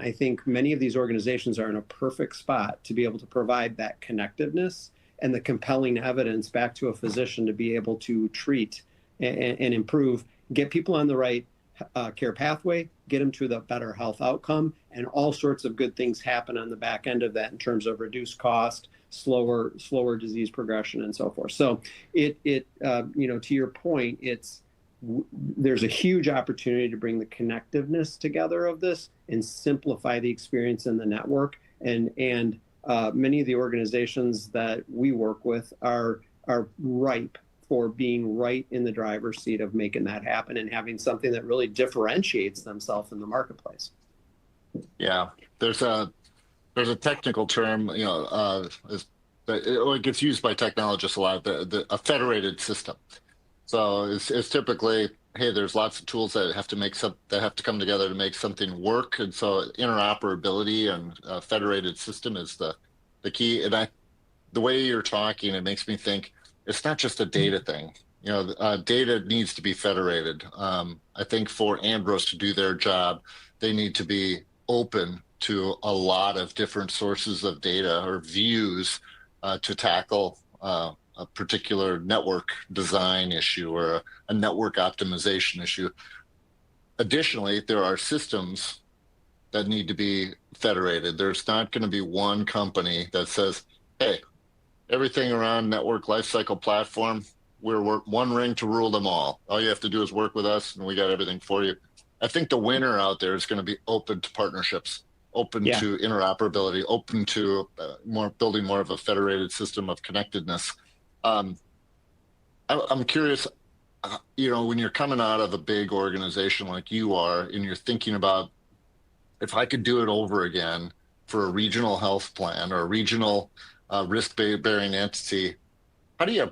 I think many of these organizations are in a perfect spot to be able to provide that connectiveness and the compelling evidence back to a physician to be able to treat and improve, get people on the right care pathway, get them to the better health outcome, and all sorts of good things happen on the back end of that in terms of reduced cost, slower disease progression, and so forth. So to your point, there's a huge opportunity to bring the connectiveness together of this and simplify the experience in the network. And many of the organizations that we work with are ripe for being right in the driver's seat of making that happen and having something that really differentiates themselves in the marketplace. Yeah, there's a technical term, it gets used by technologists a lot, a federated system. So it's typically, hey, there's lots of tools that have to come together to make something work, and so interoperability and a federated system is the key. And the way you're talking, it makes me think it's not just a data thing. Data needs to be federated. I think for Andros to do their job, they need to be open to a lot of different sources of data or views to tackle a particular network design issue or a network optimization issue. Additionally, there are systems that need to be federated. There's not going to be one company that says, hey, everything around network lifecycle platform, we're one ring to rule them all. All you have to do is work with us and we got everything for you. I think the winner out there is going to be open to partnerships, open to interoperability, open to building more of a federated system of connectedness. I'm curious, when you're coming out of a big organization like you are, and you're thinking about, if I could do it over again for a regional health plan or a regional risk-bearing entity, how do you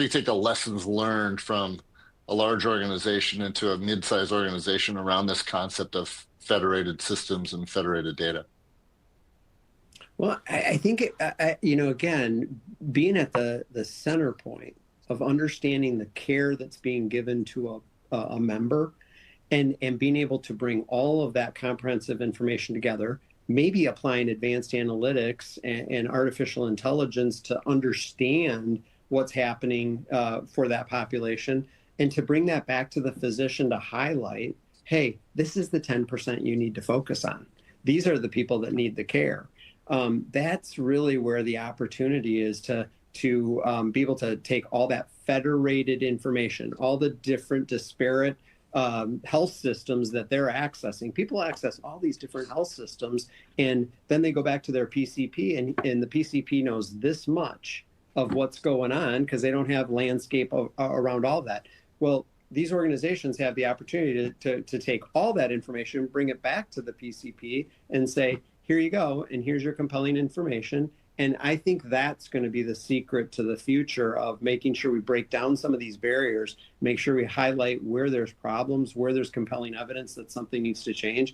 take the lessons learned from a large organization into a mid-sized organization around this concept of federated systems and federated data? Well, I think, again, being at the center point of understanding the care that's being given to a member and being able to bring all of that comprehensive information together, maybe applying advanced analytics and artificial intelligence to understand what's happening for that population, and to bring that back to the physician to highlight, hey, this is the 10% you need to focus on. These are the people that need the care. That's really where the opportunity is to be able to take all that federated information, all the different disparate health systems that they're accessing. People access all these different health systems, and then they go back to their PCP, and the PCP knows this much of what's going on because they don't have landscape around all that. Well, these organizations have the opportunity to take all that information, bring it back to the PCP and say, here you go, and here's your compelling information. And I think that's going to be the secret to the future of making sure we break down some of these barriers, make sure we highlight where there's problems, where there's compelling evidence that something needs to change,